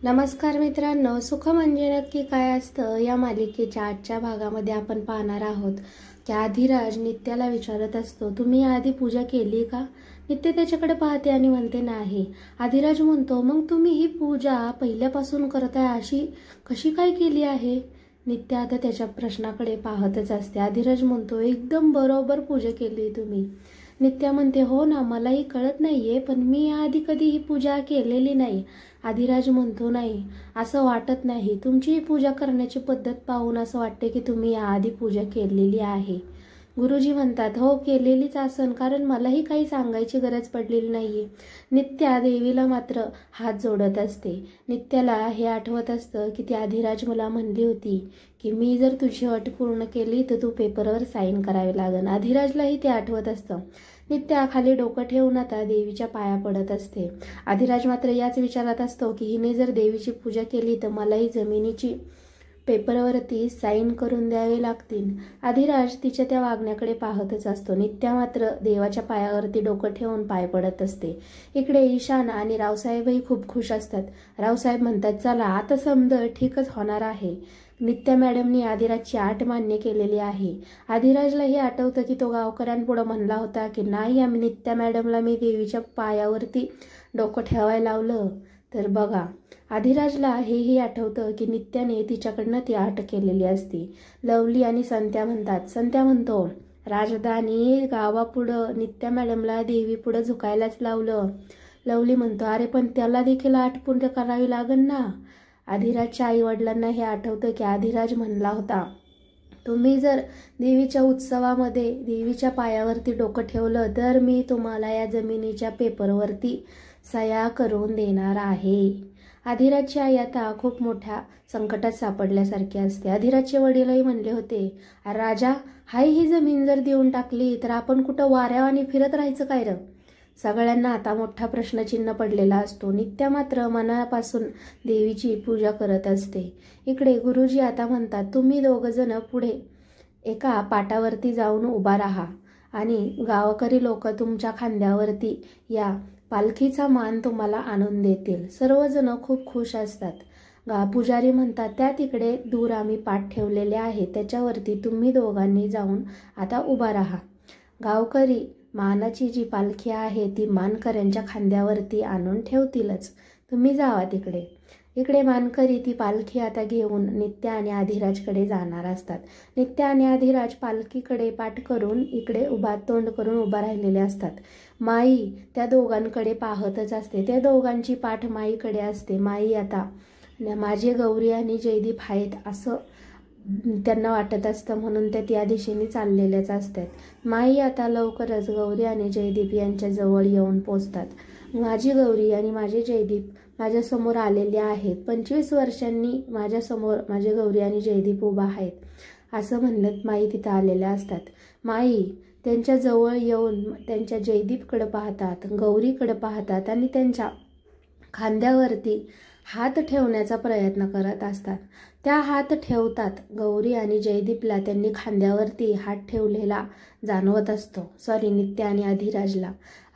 नमस्कार मित्रांनो, सुख म्हणजे नक्की काय असतं या मालिकेच्या आजच्या भागामध्ये आपण पाहणार आहोत की आधिराज नित्याला विचारत असतो, तुम्ही आधी पूजा केली का? नित्य त्याच्याकडे पाहते आणि म्हणते नाही. आधिराज म्हणतो, मग तुम्ही ही पूजा पहिल्यापासून करताय अशी कशी काय केली आहे? नित्य आता त्याच्या प्रश्नाकडे पाहतच असते. आधिराज म्हणतो, एकदम बरोबर पूजा केली तुम्ही. नित्या म्हणते, हो ना, मलाही कळत नाहीये, पण मी याआधी कधी ही पूजा केलेली नाही. आधिराज म्हणतो, नाही, असं वाटत नाही. तुमची ही पूजा करण्याची पद्धत पाहून असं वाटते की तुम्ही याआधी पूजा केलेली आहे. गुरुजी म्हणतात, हो, केलेलीच असन, कारण मलाही काही सांगायची गरज पडलेली नाहीये. नित्या देवीला मात्र हात जोडत असते. नित्याला हे आठवत असतं की ती आधिराज मला म्हणली होती की मी जर तुझी अट पूर्ण केली तर तू पेपरवर साईन करावी लागेल. आधिराजलाही ते आठवत असतं. नित्या खाली डोकं ठेवून आता देवीच्या पाया पडत असते. आधिराज मात्र याच विचारात असतो की हिने जर देवीची पूजा केली तर मलाही जमिनीची पेपरवरती साईन करून द्यावे लागतील. आधिराज तिच्या त्या वागण्याकडे पाहतच असतो. नित्या मात्र देवाच्या पायावरती डोकं ठेवून पाय पडत असते. इकडे ईशान आणि रावसाहेबही खूप खुश असतात. रावसाहेब म्हणतात, चला आता समजा ठीकच होणार आहे. नित्या मॅडमनी आधिराजची आट मान्य केलेली आहे. आधिराजलाही आठवतं की तो गावकऱ्यांपुढे म्हणला होता की नाही, आम्ही नित्या मॅडमला मी देवीच्या पायावरती डोकं ठेवायला लावलं. तर बघा, आधिराजला हेही आठवतं की नित्याने तिच्याकडनं ती आट केलेली असती. लवली आणि संत्या म्हणतात. संत्या म्हणतो, राजधानी गावापुढं नित्या मॅडमला देवीपुढं झुकायलाच लावलं. लवली म्हणतो, अरे पण त्याला देखील आट पूर्ण करावी लागेल ना. आधिराजच्या आई वडिलांना हे आठवतं की आधिराज म्हणला होता, तुम्ही जर देवीच्या उत्सवामध्ये देवीच्या पायावरती डोकं ठेवलं तर मी तुम्हाला या जमिनीच्या पेपरवरती सह्या करून देणार आहे. आधिराजची आई आता खूप मोठ्या संकटात सापडल्यासारखी असते. आधिराजचे वडीलही म्हणले होते, राजा, हाय ही जमीन जर देऊन टाकली तर आपण कुठं वाऱ्यावानी फिरत राहायचं काय र? सगळ्यांना आता मोठा प्रश्नचिन्ह पडलेला असतो. नित्या मात्र मनापासून देवीची पूजा करत असते. इकडे गुरुजी आता म्हणतात, तुम्ही दोघंजण पुढे एका पाटावरती जाऊन उभा राहा आणि गावकरी लोक तुमच्या खांद्यावरती या पालखीचा मान तुम्हाला आणून देतील. सर्वजण खूप खुश असतात. पुजारी म्हणतात, त्या तिकडे दूर आम्ही पाट ठेवलेले आहे, त्याच्यावरती तुम्ही दोघांनी जाऊन आता उभा राहा. गावकरी मानाची जी पालखी आहे ती मानकऱ्यांच्या खांद्यावरती आणून ठेवतीलच. तुम्ही जावा तिकडे. इकडे मानकरी ती पालखी आता घेऊन नित्या आणि आधिराजकडे जाणार असतात. नित्या आणि आधिराज पालखीकडे पाठ करून इकडे तोंड करून उभा राहिलेले असतात. माई त्या दोघांकडे पाहतच असते. त्या दोघांची पाठ माईकडे असते. माई आता माझे गौरी आणि जयदीप आहेत असं त्यांना वाटत असतं, म्हणून त्या दिशेने चाललेल्याच असतात. माई आता लवकरच गौरी आणि जयदीप यांच्या जवळ येऊन पोचतात. माझी गौरी आणि माझे जयदीप माझ्यासमोर आलेले आहेत. 25 वर्षांनी माझ्यासमोर माझे गौरी आणि जयदीप उभा आहेत असं म्हणत माई तिथं आलेल्या असतात. माई त्यांच्या जवळ येऊन त्यांच्या जयदीपकडे पाहतात, गौरीकडे पाहतात आणि त्यांच्या खांद्यावरती हात ठेवण्याचा प्रयत्न करत असतात. त्या हात ठेवतात. गौरी आणि जयदीपला त्यांनी खांद्यावरती हात ठेवलेला जाणवत असतो. नित्या आणि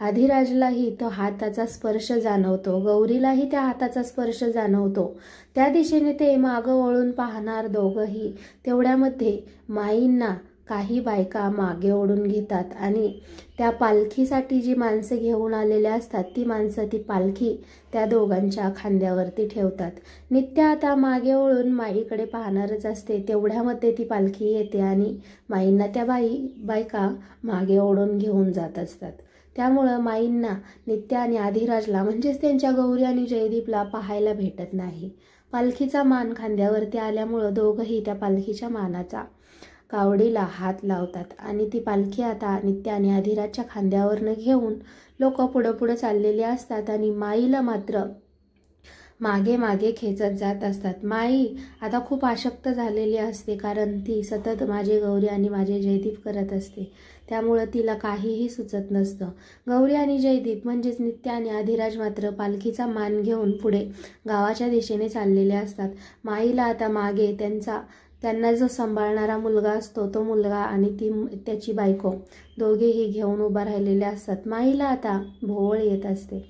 आधिराजलाही तो हाताचा स्पर्श जाणवतो. गौरीलाही त्या हाताचा स्पर्श जाणवतो. त्या दिशेने ते मागं वळून पाहणार दोघंही. तेवढ्यामध्ये माईंना काही बायका मागे ओढून घेतात आणि त्या पालखीसाठी जी माणसं घेऊन आलेले असतात ती माणसं ती पालखी त्या दोघांच्या खांद्यावरती ठेवतात. नित्या आता मागे वळून माईकडे पाहणारच असते. तेवढ्यामध्ये ती पालखी येते आणि माईंना त्या बायका मागे ओढून घेऊन जात असतात. त्यामुळं माईंना नित्या आणि आधिराजला म्हणजेच त्यांच्या गौरी आणि जयदीपला पाहायला भेटत नाही. पालखीचा मान खांद्यावरती आल्यामुळं दोघंही त्या पालखीच्या मानाचा कावडीला हात लावतात आणि ती पालखी आता नित्या आणि आधिराजच्या खांद्यावरनं घेऊन लोक पुढं चाललेली असतात आणि माईला मात्र मागे मागे खेचत जात असतात. माई आता खूप अशक्त झालेली असते, कारण ती सतत माझे गौरी आणि माझे जयदीप करत असते. त्यामुळं तिला काहीही सुचत नसतं. गौरी आणि जयदीप म्हणजेच नित्या आणि आधिराज मात्र पालखीचा मान घेऊन पुढे गावाच्या दिशेने चाललेले असतात. माईला आता मागे त्यांना जो सांभाळणारा मुलगा असतो तो मुलगा आणि त्याची बायको दोघेही घेऊन उभा राहिलेले असतात. माईला आता भोवळ येत असते.